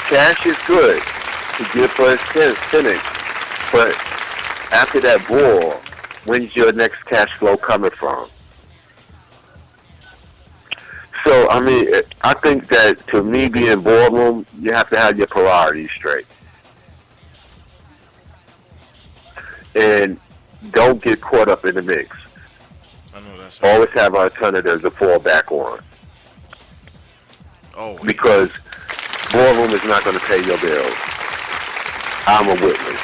cash is good to give for a cynic, but after that ball, when's your next cash flow coming from? So, I mean, I think that to me being ballroom, you have to have your priorities straight. And don't get caught up in the mix. I know that's right. Always have alternatives to fall back on. Oh, because ballroom is not going to pay your bills. I'm a witness.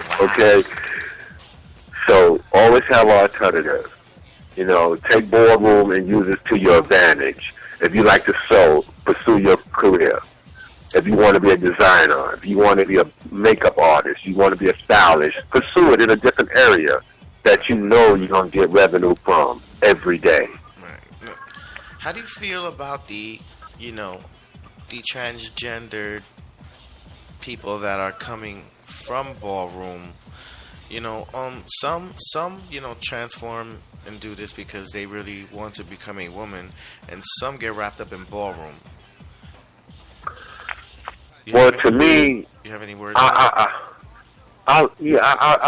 Wow. Okay? So always have alternatives. You know, take ballroom and use it to your advantage. If you like to sew, pursue your career. If you want to be a designer, if you want to be a makeup artist, you want to be a stylist, pursue it in a different area that you know you're going to get revenue from every day. Right. How do you feel about the transgendered people that are coming from ballroom? Some transform and do this because they really want to become a woman, and some get wrapped up in ballroom. Well, to me, you have any words? I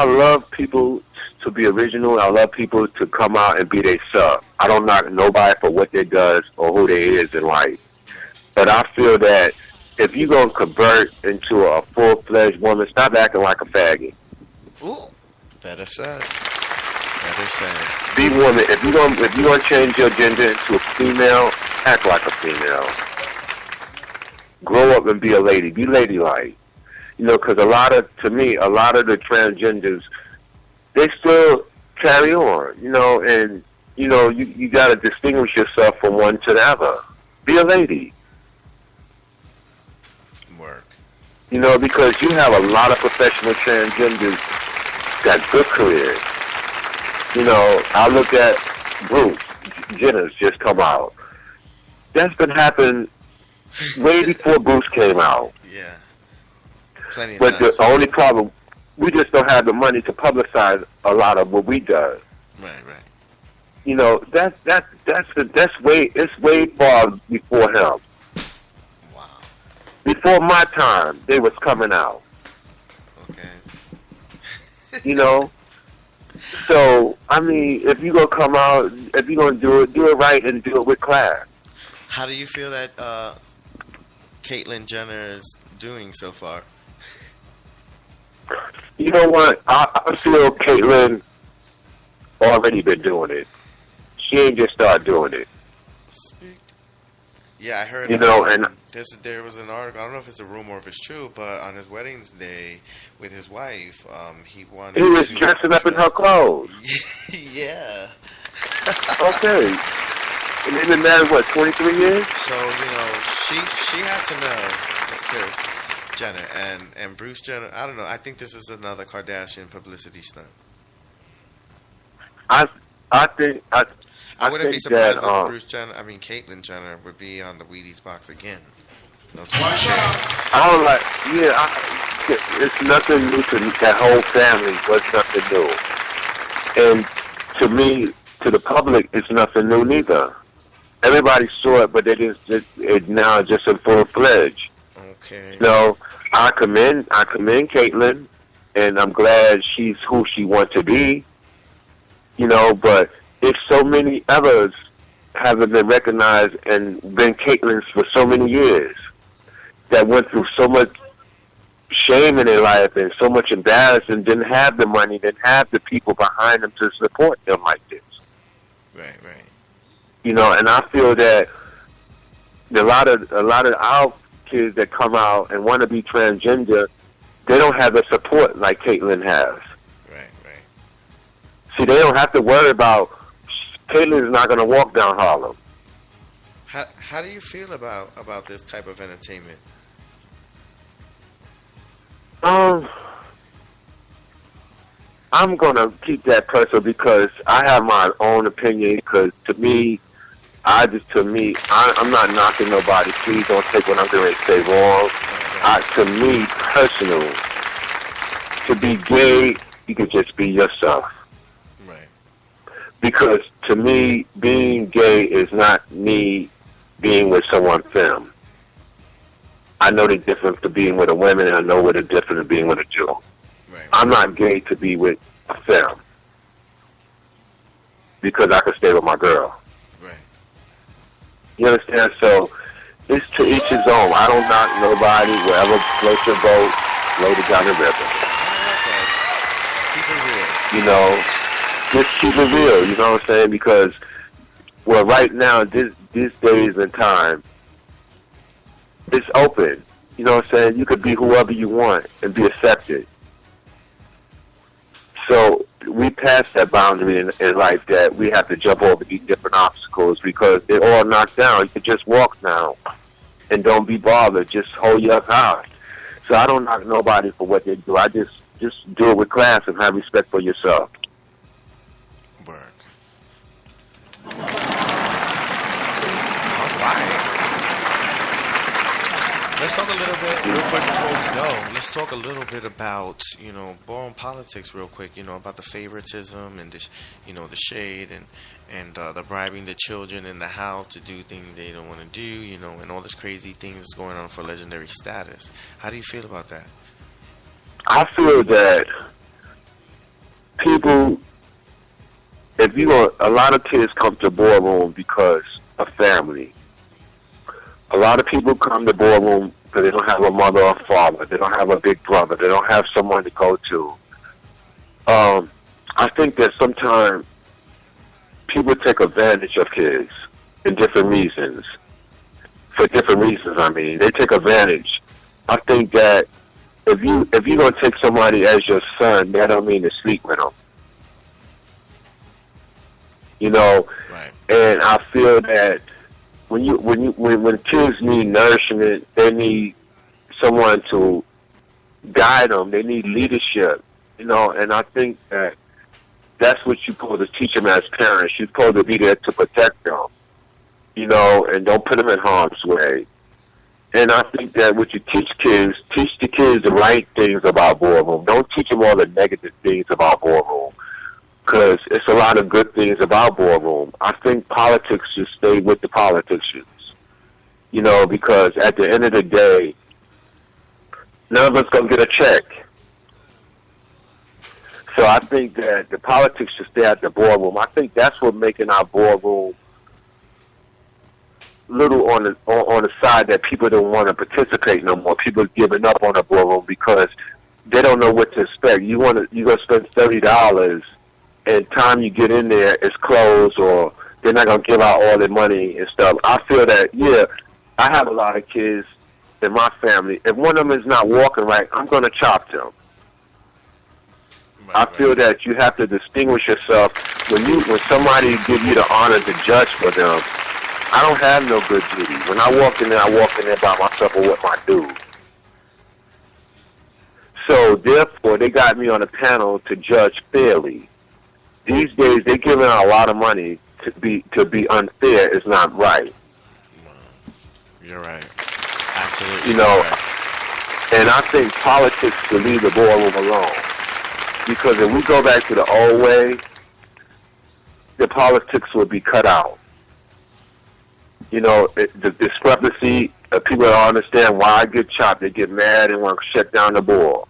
love people to be original. I love people to come out and be themselves. I don't knock nobody for what they does or who they is in life. But I feel that if you're going to convert into a full-fledged woman, stop acting like a faggot. Ooh, better said. Better said. Be woman. If you're going to change your gender into a female, act like a female. Grow up and be a lady. Be ladylike. Because a lot of the transgenders, they still carry on, and, you got to distinguish yourself from one to the other. Be a lady. Work. Because you have a lot of professional transgenders got good careers. I look at Bruce Jenner's just come out. That's been happening way before Bruce came out. Yeah. Plenty of but times. The only problem, we just don't have the money to publicize a lot of what we do. Right. It's way far before him. Wow. Before my time, they was coming out. Okay. So I mean, if you gonna come out, if you gonna do it right and do it with class. How do you feel that Caitlyn Jenner is doing so far? You know what? I feel Caitlyn already been doing it. She ain't just started doing it. Yeah, I heard. And there was an article. I don't know if it's a rumor or if it's true, but on his wedding day with his wife, he was dressing up in her clothes. Yeah. Okay. And they've been married, 23 years? So, she had to know, that's Kris Jenner, and Bruce Jenner, I don't know, I think this is another Kardashian publicity stunt. I think I wouldn't be surprised if Caitlyn Jenner would be on the Wheaties box again. Watch out. It's nothing new to that whole family, but it's nothing new. And to me, to the public, it's nothing new neither. Everybody saw it, but they it now just in full-fledged. Okay. I commend Caitlyn, and I'm glad she's who she wants to be. But if so many others haven't been recognized and been Caitlyn's for so many years, that went through so much shame in their life and so much embarrassment, didn't have the money, didn't have the people behind them to support them like this. Right. And I feel that a lot of our kids that come out and want to be transgender, they don't have the support like Caitlyn has. Right. See, they don't have to worry about Caitlyn's not going to walk down Harlem. How do you feel about this type of entertainment? I'm going to keep that personal because I have my own opinion. Because to me, I'm not knocking nobody. Please don't take what I'm going to say wrong. To me, personal, to be gay, you can just be yourself. Right. Because to me, being gay is not me being with someone femme. I know the difference to being with a woman, and I know what the difference to being with a Jew. Right. I'm not gay to be with a femme because I can stay with my girl. Right. You understand? So it's to each his own. I don't knock nobody. Wherever floats your boat, float it down the river. That's right. Keep it real. You know, just keep it real. You know what I'm saying? Because, well, right now, these days and time, it's open. You know what I'm saying? You could be whoever you want and be accepted. So we passed that boundary in life that we have to jump over these different obstacles because they're all knocked down. You can just walk now and don't be bothered. Just hold your high. So I don't knock nobody for what they do. I just do it with class and have respect for yourself. Word. All right. Let's talk a little bit, real quick before we go. Let's talk a little bit about, ballroom politics real quick, about the favoritism and, the shade and the bribing the children in the house to do things they don't want to do, and all this crazy things that's going on for legendary status. How do you feel about that? I feel that people, a lot of kids come to ballroom because of family. A lot of people come to ballroom because they don't have a mother or father. They don't have a big brother. They don't have someone to go to. I think that sometimes people take advantage of kids in different reasons. For different reasons, I mean. They take advantage. I think that if you're going to take somebody as your son, that don't mean to sleep with them. Right. And I feel that when kids need nourishment, they need someone to guide them. They need leadership, and I think that that's what you're supposed to teach them as parents. You're supposed to be there to protect them, and don't put them in harm's way. And I think that what you teach the kids the right things about ballroom. Don't teach them all the negative things about ballroom. Because it's a lot of good things about ballroom. I think politics should stay with the politicians. Because at the end of the day, none of us going to get a check. So I think that the politics should stay at the ballroom. I think that's what making our ballroom little on the side that people don't want to participate no more. People are giving up on the ballroom because they don't know what to expect. You're going to spend $30. And time you get in there, it's closed, or they're not going to give out all their money and stuff. I feel that, I have a lot of kids in my family. If one of them is not walking right, I'm going to chop them. I feel that you have to distinguish yourself. When somebody give you the honor to judge for them, I don't have no good duty. When I walk in there by myself or with my dude. So, therefore, they got me on a panel to judge fairly. These days, they're giving out a lot of money to be unfair. Is not right. You're right. Absolutely. Right. And I think politics should leave the ballroom alone. Because if we go back to the old way, the politics would be cut out. The discrepancy, people don't understand why I get chopped. They get mad and want to shut down the ball.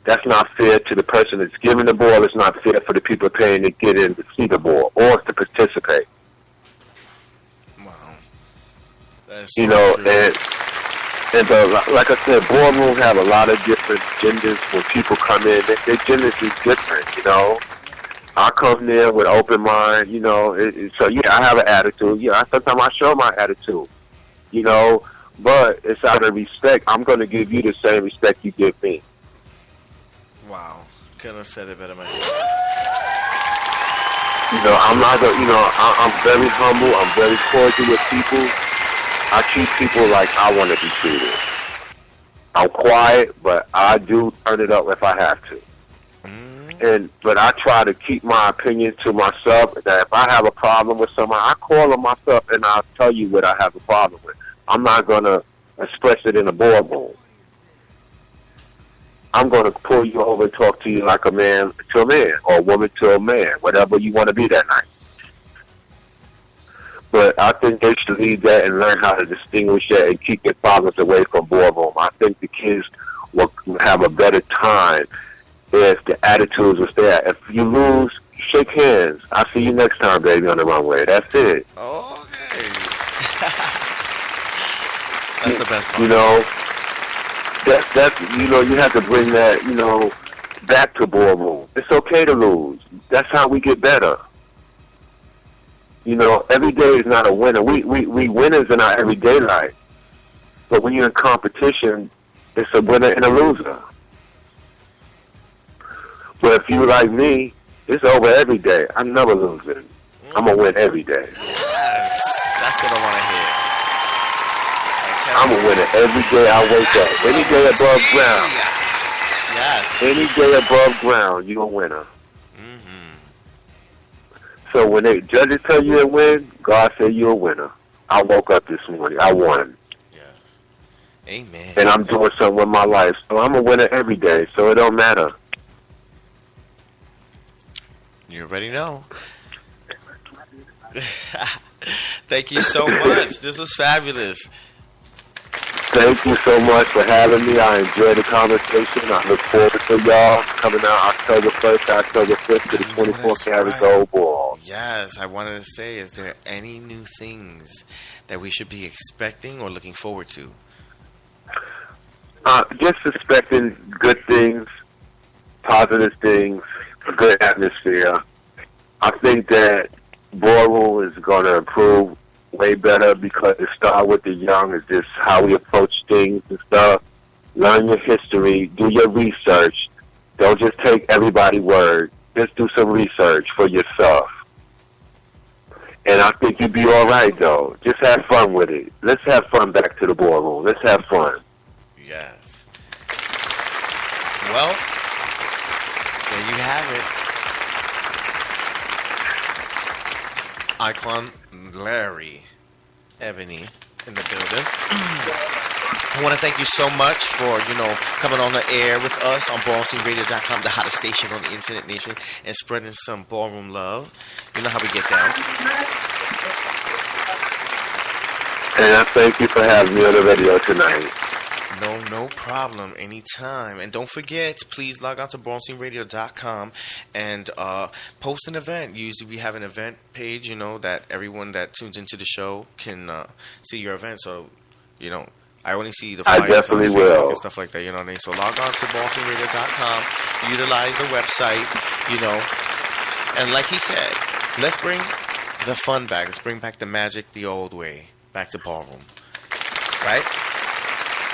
That's not fair to the person that's giving the ball. It's not fair for the people paying to get in to see the ball or to participate. Wow. That's so true. And like I said, ballroom have a lot of different genders. When people come in, their genders is different, I come there with open mind, so I have an attitude. Sometimes I show my attitude, but it's out of respect. I'm going to give you the same respect you give me. Wow. Couldn't have said it better myself. I'm not I'm very humble. I'm very cordial with people. I treat people like I want to be treated. I'm quiet, but I do turn it up if I have to. But I try to keep my opinion to myself. That if I have a problem with someone, I call them myself and I'll tell you what I have a problem with. I'm not going to express it in a boardroom. I'm going to pull you over and talk to you like a man to a man or a woman to a man, whatever you want to be that night. But I think they should leave that and learn how to distinguish that and keep their fathers away from ballroom. I think the kids will have a better time if the attitudes was there. If you lose, shake hands. I'll see you next time, baby, on the runway. That's it. Okay. That's the best part. You know, that's you know, you have to bring that, you know, back to ballroom. It's okay to lose. That's how we get better. You know, every day is not a winner. We winners in our everyday life. But when you're in competition, it's a winner and a loser. But if you like me, it's over every day. I'm never losing. I'm going to win every day. Yes. That's what I want to hear. I'm a winner every day I wake up. Any day above ground. Yes. Any day above ground, you're a winner. So when the judges tell you to win, God said you're a winner. I woke up this morning. I won. Yes. Amen. And I'm doing something with my life. So I'm a winner every day. So it don't matter. You already know. Thank you so much. This was fabulous. Thank you so much for having me. I enjoyed the conversation. I look forward to y'all coming out October 1st, October 5th to the 24 karat gold ball. Yes, I wanted to say, is there any new things that we should be expecting or looking forward to? Just expecting good things, positive things, a good atmosphere. I think that ballroom is going to improve way better because it starts with the young. It's just how we approach things and stuff. Learn your history. Do your research. Don't just take everybody's word. Just do some research for yourself. And I think you'll be all right, though. Just have fun with it. Let's have fun back to the ballroom. Let's have fun. Yes. Well, there you have it. Icon Larry Ebony in the building. I want to thank you so much for, coming on the air with us on ballroomradio.com, the hottest station on the Internet Nation, and spreading some ballroom love. You know how we get down. And I thank you for having me on the radio tonight. No problem. Anytime. And don't forget, please log on to ballroomradio.com and post an event. Usually we have an event page, that everyone that tunes into the show can see your event. So, I only see the flyers on Facebook and stuff like that, you know what I mean? So log on to ballroomradio.com, utilize the website, and like he said, let's bring the fun back. Let's bring back the magic the old way, back to ballroom. Right?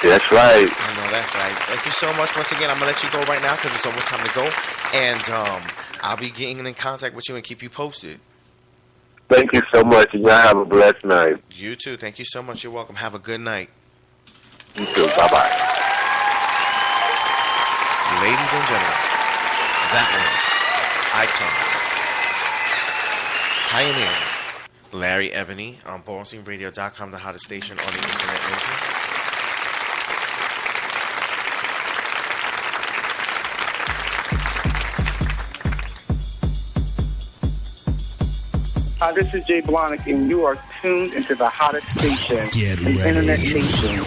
That's right. I know, that's right. Thank you so much. Once again, I'm going to let you go right now because it's almost time to go. And I'll be getting in contact with you and keep you posted. Thank you so much, and y'all have a blessed night. You too. Thank you so much. You're welcome. Have a good night. You too. Bye-bye. Ladies and gentlemen, that was Icon, Pioneer, Larry Ebony on ballroomradio.com, the hottest station on the Internet Nation. This is Jay Blonick, and you are tuned into the hottest station, the Internet Nation.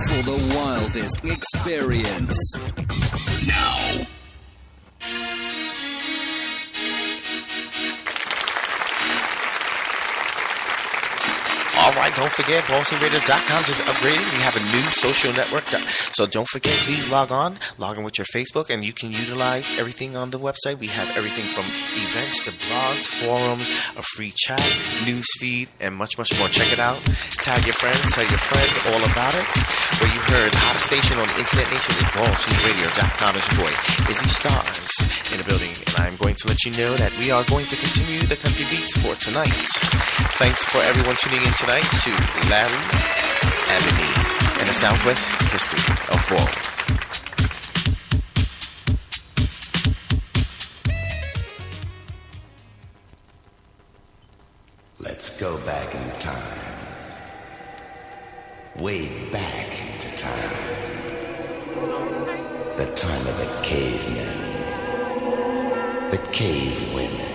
For the wildest experience. Now. All right, don't forget, ballroomradio.com just upgraded. We have a new social network. So don't forget, please log in with your Facebook, and you can utilize everything on the website. We have everything from events to blogs, forums, a free chat, news feed, and much, much more. Check it out. Tag your friends, tell your friends all about it. Where you heard the hottest station on the Internet Nation is ballroomradio.com. It's your boy, Izzy Stars, in the building. And I'm going to let you know that we are going to continue the country beats for tonight. Thanks for everyone tuning in tonight to Larry Ebony and the Southwest history of ball. Let's go back in time. Way back into time. The time of the cavemen. but cave women.